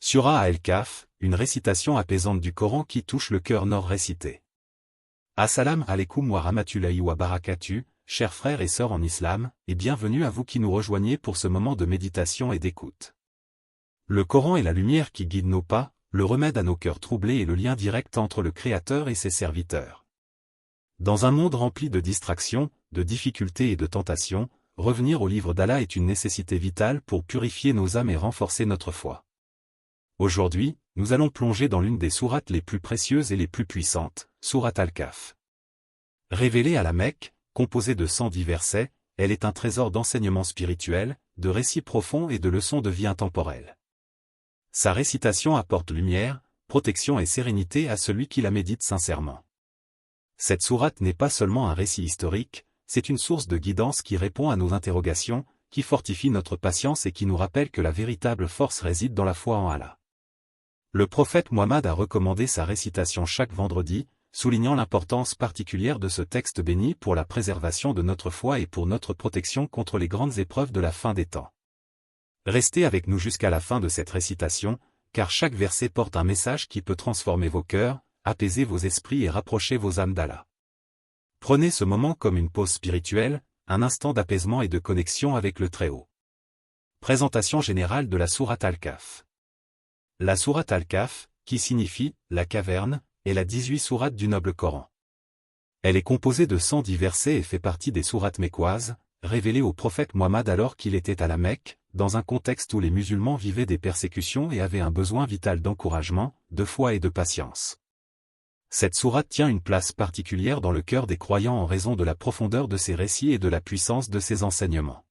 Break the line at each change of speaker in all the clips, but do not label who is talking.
Surah al-Kahf, une récitation apaisante du Coran qui touche le cœur nord récité. Assalamu alaikum wa rahmatullahi wa barakatuh, chers frères et sœurs en islam, et bienvenue à vous qui nous rejoignez pour ce moment de méditation et d'écoute. Le Coran est la lumière qui guide nos pas, le remède à nos cœurs troublés et le lien direct entre le Créateur et ses serviteurs. Dans un monde rempli de distractions, de difficultés et de tentations, revenir au livre d'Allah est une nécessité vitale pour purifier nos âmes et renforcer notre foi. Aujourd'hui, nous allons plonger dans l'une des sourates les plus précieuses et les plus puissantes, sourate al-Kahf. Révélée à la Mecque, composée de 110 versets, elle est un trésor d'enseignements spirituels, de récits profonds et de leçons de vie intemporelles. Sa récitation apporte lumière, protection et sérénité à celui qui la médite sincèrement. Cette sourate n'est pas seulement un récit historique, c'est une source de guidance qui répond à nos interrogations, qui fortifie notre patience et qui nous rappelle que la véritable force réside dans la foi en Allah. Le prophète Muhammad a recommandé sa récitation chaque vendredi, soulignant l'importance particulière de ce texte béni pour la préservation de notre foi et pour notre protection contre les grandes épreuves de la fin des temps. Restez avec nous jusqu'à la fin de cette récitation, car chaque verset porte un message qui peut transformer vos cœurs, apaiser vos esprits et rapprocher vos âmes d'Allah. Prenez ce moment comme une pause spirituelle, un instant d'apaisement et de connexion avec le Très-Haut. Présentation générale de la sourate al-Kahf. La sourate al-Kahf, qui signifie « la caverne », est la 18e sourate du noble Coran. Elle est composée de 110 versets et fait partie des sourates mécoises, révélées au prophète Muhammad alors qu'il était à la Mecque, dans un contexte où les musulmans vivaient des persécutions et avaient un besoin vital d'encouragement, de foi et de patience. Cette sourate tient une place particulière dans le cœur des croyants en raison de la profondeur de ses récits et de la puissance de ses enseignements.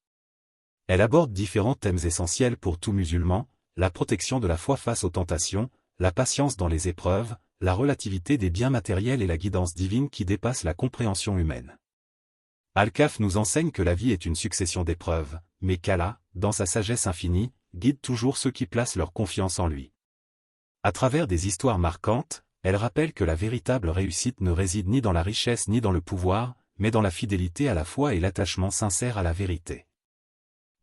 Elle aborde différents thèmes essentiels pour tout musulman, la protection de la foi face aux tentations, la patience dans les épreuves, la relativité des biens matériels et la guidance divine qui dépasse la compréhension humaine. Al-Kahf nous enseigne que la vie est une succession d'épreuves, mais qu'Allah, dans sa sagesse infinie, guide toujours ceux qui placent leur confiance en lui. À travers des histoires marquantes, elle rappelle que la véritable réussite ne réside ni dans la richesse ni dans le pouvoir, mais dans la fidélité à la foi et l'attachement sincère à la vérité.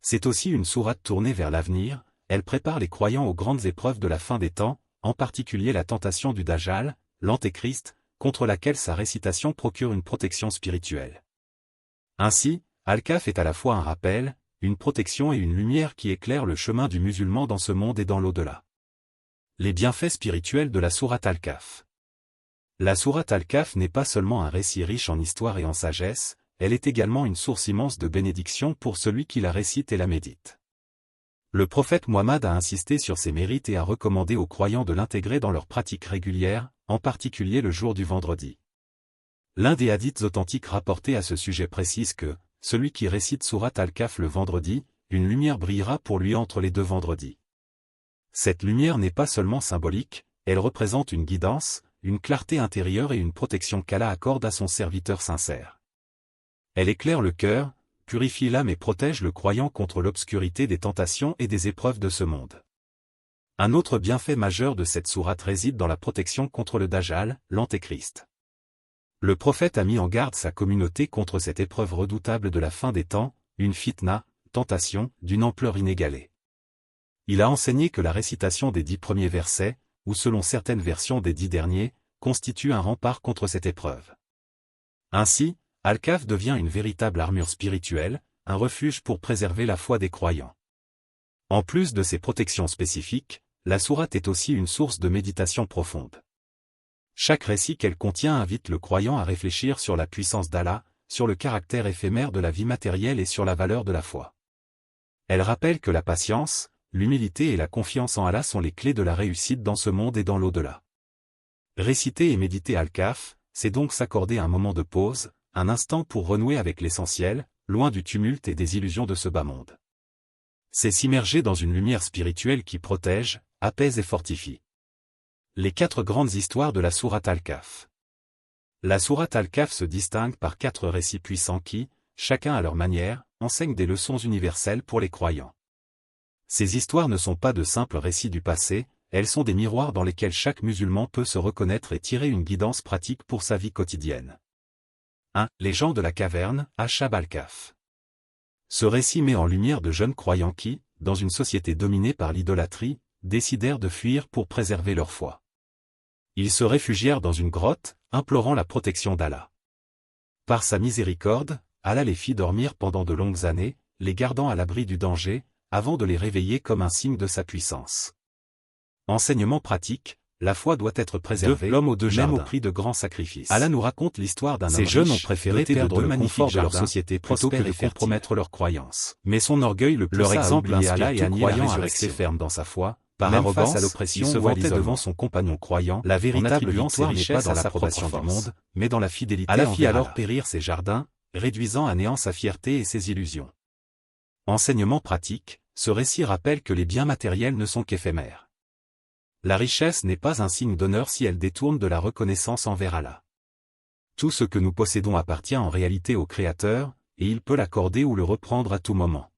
C'est aussi une sourate tournée vers l'avenir, elle prépare les croyants aux grandes épreuves de la fin des temps, en particulier la tentation du Dajjal, l'Antéchrist, contre laquelle sa récitation procure une protection spirituelle. Ainsi, Al-Kahf est à la fois un rappel, une protection et une lumière qui éclaire le chemin du musulman dans ce monde et dans l'au-delà. Les bienfaits spirituels de la sourate al-Kahf. La sourate al-Kahf n'est pas seulement un récit riche en histoire et en sagesse, elle est également une source immense de bénédiction pour celui qui la récite et la médite. Le prophète Muhammad a insisté sur ses mérites et a recommandé aux croyants de l'intégrer dans leurs pratiques régulières, en particulier le jour du vendredi. L'un des hadiths authentiques rapportés à ce sujet précise que, celui qui récite sourate al-Kahf le vendredi, une lumière brillera pour lui entre les deux vendredis. Cette lumière n'est pas seulement symbolique, elle représente une guidance, une clarté intérieure et une protection qu'Allah accorde à son serviteur sincère. Elle éclaire le cœur, purifie l'âme et protège le croyant contre l'obscurité des tentations et des épreuves de ce monde. Un autre bienfait majeur de cette sourate réside dans la protection contre le Dajjal, l'Antéchrist. Le prophète a mis en garde sa communauté contre cette épreuve redoutable de la fin des temps, une fitna, tentation, d'une ampleur inégalée. Il a enseigné que la récitation des 10 premiers versets, ou selon certaines versions des 10 derniers, constitue un rempart contre cette épreuve. Ainsi, Al-Kahf devient une véritable armure spirituelle, un refuge pour préserver la foi des croyants. En plus de ses protections spécifiques, la sourate est aussi une source de méditation profonde. Chaque récit qu'elle contient invite le croyant à réfléchir sur la puissance d'Allah, sur le caractère éphémère de la vie matérielle et sur la valeur de la foi. Elle rappelle que la patience, l'humilité et la confiance en Allah sont les clés de la réussite dans ce monde et dans l'au-delà. Réciter et méditer Al-Kahf, c'est donc s'accorder un moment de pause, un instant pour renouer avec l'essentiel, loin du tumulte et des illusions de ce bas monde. C'est s'immerger dans une lumière spirituelle qui protège, apaise et fortifie. Les 4 grandes histoires de la sourate al-Kahf. La sourate al-Kahf se distingue par 4 récits puissants qui, chacun à leur manière, enseignent des leçons universelles pour les croyants. Ces histoires ne sont pas de simples récits du passé, elles sont des miroirs dans lesquels chaque musulman peut se reconnaître et tirer une guidance pratique pour sa vie quotidienne. 1. Les gens de la caverne, Ashab al-Kahf. Ce récit met en lumière de jeunes croyants qui, dans une société dominée par l'idolâtrie, décidèrent de fuir pour préserver leur foi. Ils se réfugièrent dans une grotte, implorant la protection d'Allah. Par sa miséricorde, Allah les fit dormir pendant de longues années, les gardant à l'abri du danger, avant de les réveiller comme un signe de sa puissance. Enseignement pratique, la foi doit être préservée,
L'homme aux deux
même
jardins.
au prix de grands sacrifices.
Allah nous raconte l'histoire d'un homme
Ces jeunes ont
riche,
préféré
doté
perdre
de
le
magnifiques
confort de leur
jardins,
société
plutôt que
prospère
de
et compromettre leurs croyances.
Mais son orgueil le
Leur
poussa à
exemple
oublier
inspire
Allah et
tout
à nier la
croyant à
résurrection.
rester ferme dans sa foi. Par
Même
arrogance,
face à l'oppression
il se
ou à
vantait
l'isolement.
devant son compagnon croyant,
La
en
véritable
attribuant ses
victoire n'est
richesses
pas
à
dans sa
l'approbation
propre
du
force,
monde, mais dans la fidélité
Allah fit
envers
alors
Allah.
périr
ses jardins, réduisant à néant sa fierté et ses illusions. Enseignement pratique, ce récit rappelle que les biens matériels ne sont qu'éphémères. La richesse n'est pas un signe d'honneur si elle détourne de la reconnaissance envers Allah. Tout ce que nous possédons appartient en réalité au Créateur, et il peut l'accorder ou le reprendre à tout moment.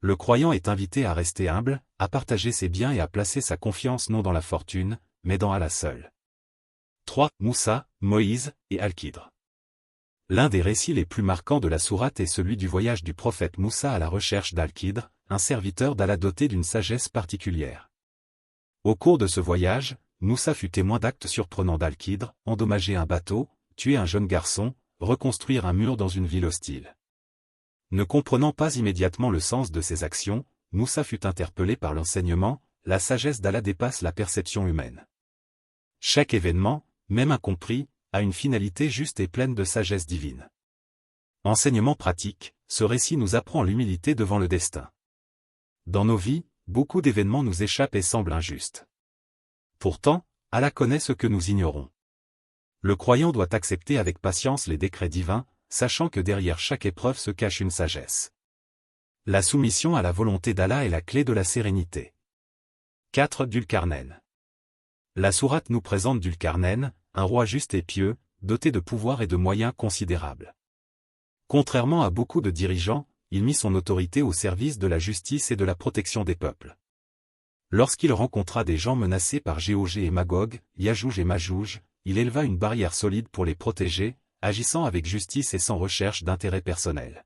Le croyant est invité à rester humble, à partager ses biens et à placer sa confiance non dans la fortune, mais dans Allah seul. 3. Moussa, Moïse, et Al-Khidr. L'un des récits les plus marquants de la sourate est celui du voyage du prophète Moussa à la recherche d'Al-Khidr, un serviteur d'Allah doté d'une sagesse particulière. Au cours de ce voyage, Moussa fut témoin d'actes surprenants d'Al-Khidr, endommager un bateau, tuer un jeune garçon, reconstruire un mur dans une ville hostile. Ne comprenant pas immédiatement le sens de ses actions, Moussa fut interpellé par l'enseignement, la sagesse d'Allah dépasse la perception humaine. Chaque événement, même incompris, a une finalité juste et pleine de sagesse divine. Enseignement pratique, ce récit nous apprend l'humilité devant le destin. Dans nos vies, beaucoup d'événements nous échappent et semblent injustes. Pourtant, Allah connaît ce que nous ignorons. Le croyant doit accepter avec patience les décrets divins, sachant que derrière chaque épreuve se cache une sagesse. La soumission à la volonté d'Allah est la clé de la sérénité. 4. Dhul-Qarnayn. La sourate nous présente Dhul-Qarnayn, un roi juste et pieux, doté de pouvoirs et de moyens considérables. Contrairement à beaucoup de dirigeants, il mit son autorité au service de la justice et de la protection des peuples. Lorsqu'il rencontra des gens menacés par Gog et Magog, Yajouj et Majouj, il éleva une barrière solide pour les protéger, agissant avec justice et sans recherche d'intérêt personnel.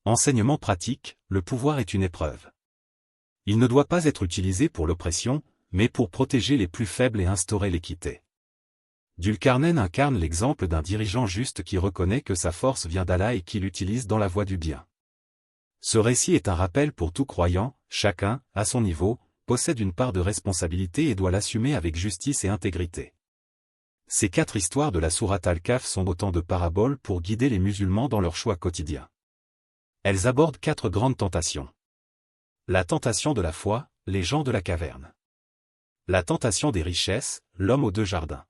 Enseignement pratique, le pouvoir est une épreuve. Il ne doit pas être utilisé pour l'oppression, mais pour protéger les plus faibles et instaurer l'équité. Dhul-Qarnayn incarne l'exemple d'un dirigeant juste qui reconnaît que sa force vient d'Allah et qui l'utilise dans la voie du bien. Ce récit est un rappel pour tout croyant, chacun, à son niveau, possède une part de responsabilité et doit l'assumer avec justice et intégrité. Ces 4 histoires de la sourate Al-Kahf sont autant de paraboles pour guider les musulmans dans leurs choix quotidiens. Elles abordent 4 grandes tentations. La tentation de la foi, les gens de la caverne. La tentation des richesses, l'homme aux 2 jardins.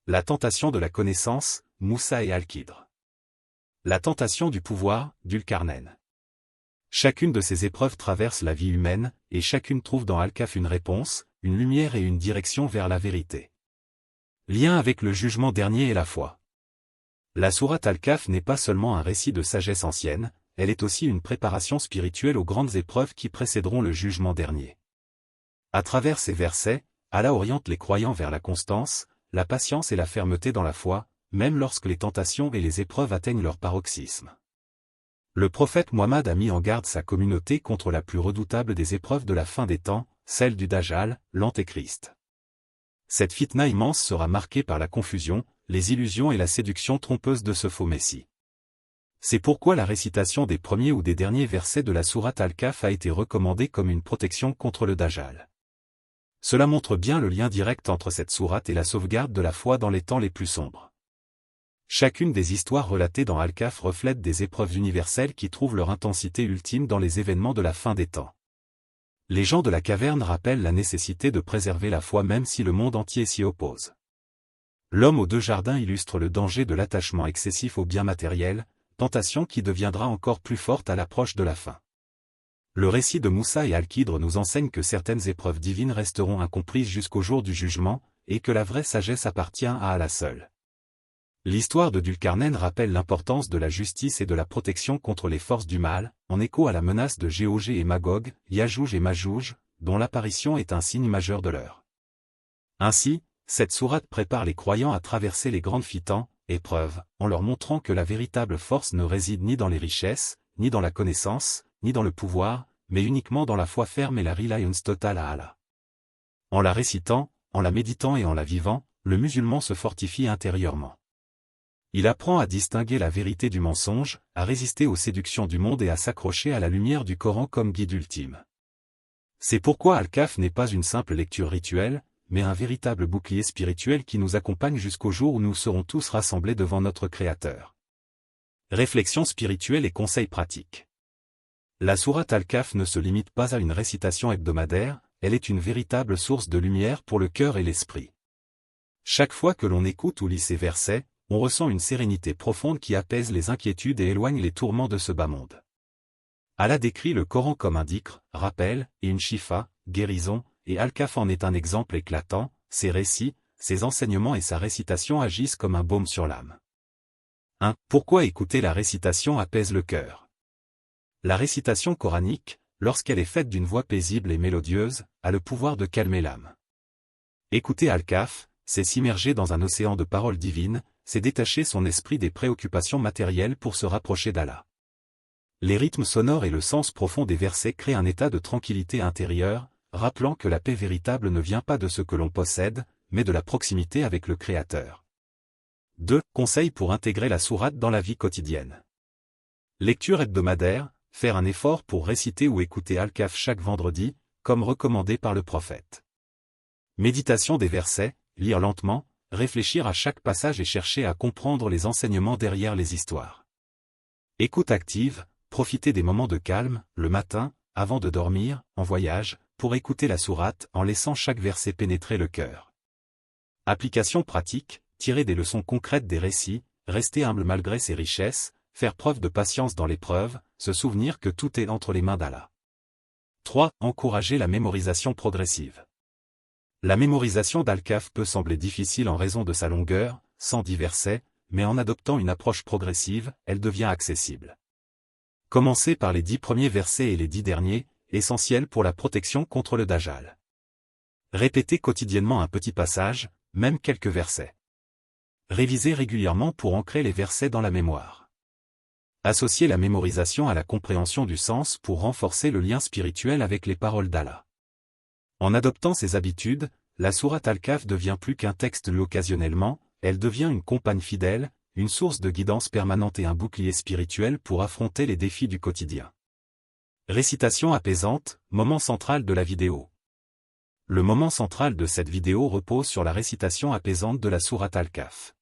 La tentation de la connaissance, Moussa et Al-Khidr. La tentation du pouvoir, Dhul-Qarnayn. Chacune de ces épreuves traverse la vie humaine, et chacune trouve dans Al-Kahf une réponse, une lumière et une direction vers la vérité. Lien avec le jugement dernier et la foi. La sourate Al-Kahf n'est pas seulement un récit de sagesse ancienne, elle est aussi une préparation spirituelle aux grandes épreuves qui précéderont le jugement dernier. À travers ces versets, Allah oriente les croyants vers la constance, la patience et la fermeté dans la foi, même lorsque les tentations et les épreuves atteignent leur paroxysme. Le prophète Mohammed a mis en garde sa communauté contre la plus redoutable des épreuves de la fin des temps, celle du Dajjal, l'Antéchrist. Cette fitna immense sera marquée par la confusion, les illusions et la séduction trompeuse de ce faux messie. C'est pourquoi la récitation des premiers ou des derniers versets de la sourate Al-Kahf a été recommandée comme une protection contre le Dajjal. Cela montre bien le lien direct entre cette sourate et la sauvegarde de la foi dans les temps les plus sombres. Chacune des histoires relatées dans Al-Kahf reflète des épreuves universelles qui trouvent leur intensité ultime dans les événements de la fin des temps. Les gens de la caverne rappellent la nécessité de préserver la foi même si le monde entier s'y oppose. L'homme aux 2 jardins illustre le danger de l'attachement excessif aux biens matériels, tentation qui deviendra encore plus forte à l'approche de la fin. Le récit de Moussa et Al-Khidr nous enseigne que certaines épreuves divines resteront incomprises jusqu'au jour du jugement, et que la vraie sagesse appartient à Allah seul. L'histoire de Dhul-Qarnayn rappelle l'importance de la justice et de la protection contre les forces du mal, en écho à la menace de Gog et Magog, Yajouj et Majouj, dont l'apparition est un signe majeur de l'heure. Ainsi, cette sourate prépare les croyants à traverser les grandes fitans, épreuves, en leur montrant que la véritable force ne réside ni dans les richesses, ni dans la connaissance, ni dans le pouvoir, mais uniquement dans la foi ferme et la reliance totale à Allah. En la récitant, en la méditant et en la vivant, le musulman se fortifie intérieurement. Il apprend à distinguer la vérité du mensonge, à résister aux séductions du monde et à s'accrocher à la lumière du Coran comme guide ultime. C'est pourquoi Al-Kahf n'est pas une simple lecture rituelle, mais un véritable bouclier spirituel qui nous accompagne jusqu'au jour où nous serons tous rassemblés devant notre Créateur. Réflexion spirituelle et conseils pratiques. La sourate Al-Kahf ne se limite pas à une récitation hebdomadaire, elle est une véritable source de lumière pour le cœur et l'esprit. Chaque fois que l'on écoute ou lit ces versets, on ressent une sérénité profonde qui apaise les inquiétudes et éloigne les tourments de ce bas monde. Allah décrit le Coran comme un dhikr, rappel, et une shifa, guérison, et Al-Kahf en est un exemple éclatant, ses récits, ses enseignements et sa récitation agissent comme un baume sur l'âme. 1. Pourquoi écouter la récitation apaise le cœur? La récitation coranique, lorsqu'elle est faite d'une voix paisible et mélodieuse, a le pouvoir de calmer l'âme. Écouter Al-Kahf, c'est s'immerger dans un océan de paroles divines, c'est détacher son esprit des préoccupations matérielles pour se rapprocher d'Allah. Les rythmes sonores et le sens profond des versets créent un état de tranquillité intérieure, rappelant que la paix véritable ne vient pas de ce que l'on possède, mais de la proximité avec le Créateur. 2. Conseils pour intégrer la sourate dans la vie quotidienne. Lecture hebdomadaire, faire un effort pour réciter ou écouter Al-Kahf chaque vendredi, comme recommandé par le prophète. Méditation des versets, lire lentement, réfléchir à chaque passage et chercher à comprendre les enseignements derrière les histoires. Écoute active, profiter des moments de calme, le matin, avant de dormir, en voyage, pour écouter la sourate en laissant chaque verset pénétrer le cœur. Application pratique, tirer des leçons concrètes des récits, rester humble malgré ses richesses, faire preuve de patience dans l'épreuve, se souvenir que tout est entre les mains d'Allah. 3. Encourager la mémorisation progressive. La mémorisation d'Al-Kahf peut sembler difficile en raison de sa longueur, 110 versets, mais en adoptant une approche progressive, elle devient accessible. Commencez par les 10 premiers versets et les 10 derniers, essentiels pour la protection contre le Dajjal. Répétez quotidiennement un petit passage, même quelques versets. Révisez régulièrement pour ancrer les versets dans la mémoire. Associez la mémorisation à la compréhension du sens pour renforcer le lien spirituel avec les paroles d'Allah. En adoptant ces habitudes, la sourate Al-Kahf devient plus qu'un texte lu occasionnellement, elle devient une compagne fidèle, une source de guidance permanente et un bouclier spirituel pour affronter les défis du quotidien. Récitation apaisante, moment central de la vidéo. Le moment central de cette vidéo repose sur la récitation apaisante de la sourate Al-Kahf.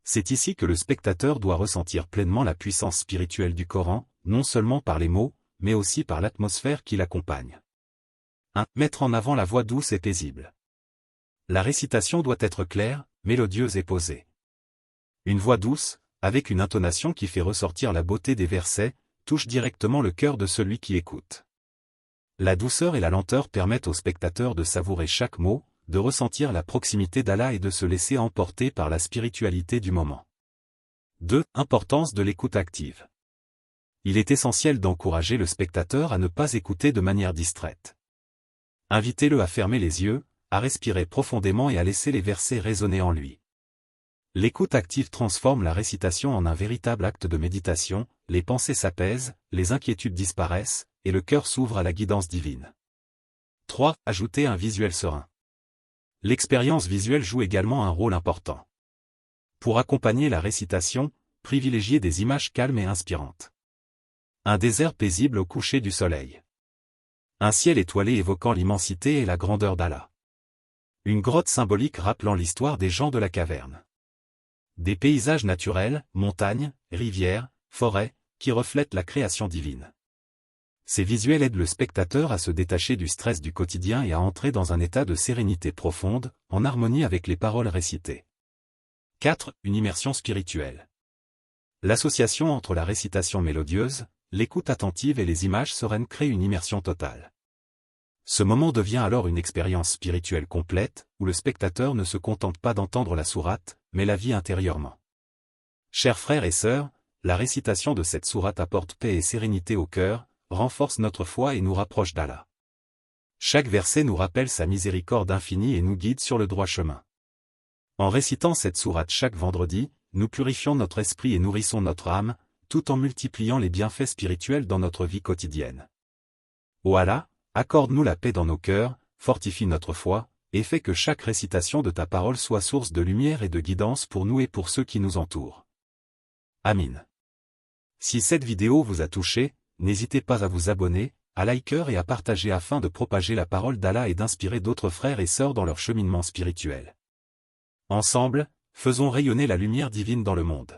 C'est ici que le spectateur doit ressentir pleinement la puissance spirituelle du Coran, non seulement par les mots, mais aussi par l'atmosphère qui l'accompagne. 1. Mettre en avant la voix douce et paisible. La récitation doit être claire, mélodieuse et posée. Une voix douce, avec une intonation qui fait ressortir la beauté des versets, touche directement le cœur de celui qui écoute. La douceur et la lenteur permettent au spectateur de savourer chaque mot, de ressentir la proximité d'Allah et de se laisser emporter par la spiritualité du moment. 2. Importance de l'écoute active. Il est essentiel d'encourager le spectateur à ne pas écouter de manière distraite. Invitez-le à fermer les yeux, à respirer profondément et à laisser les versets résonner en lui. L'écoute active transforme la récitation en un véritable acte de méditation, les pensées s'apaisent, les inquiétudes disparaissent, et le cœur s'ouvre à la guidance divine. 3. Ajouter un visuel serein. L'expérience visuelle joue également un rôle important. Pour accompagner la récitation, privilégiez des images calmes et inspirantes. Un désert paisible au coucher du soleil. Un ciel étoilé évoquant l'immensité et la grandeur d'Allah. Une grotte symbolique rappelant l'histoire des gens de la caverne. Des paysages naturels, montagnes, rivières, forêts, qui reflètent la création divine. Ces visuels aident le spectateur à se détacher du stress du quotidien et à entrer dans un état de sérénité profonde, en harmonie avec les paroles récitées. 4. Une immersion spirituelle. L'association entre la récitation mélodieuse, l'écoute attentive et les images sereines crée une immersion totale. Ce moment devient alors une expérience spirituelle complète, où le spectateur ne se contente pas d'entendre la sourate, mais la vit intérieurement. Chers frères et sœurs, la récitation de cette sourate apporte paix et sérénité au cœur, renforce notre foi et nous rapproche d'Allah. Chaque verset nous rappelle sa miséricorde infinie et nous guide sur le droit chemin. En récitant cette sourate chaque vendredi, nous purifions notre esprit et nourrissons notre âme, tout en multipliant les bienfaits spirituels dans notre vie quotidienne. Ô Allah, accorde-nous la paix dans nos cœurs, fortifie notre foi, et fais que chaque récitation de ta parole soit source de lumière et de guidance pour nous et pour ceux qui nous entourent. Amin. Si cette vidéo vous a touché, n'hésitez pas à vous abonner, à liker et à partager afin de propager la parole d'Allah et d'inspirer d'autres frères et sœurs dans leur cheminement spirituel. Ensemble, faisons rayonner la lumière divine dans le monde.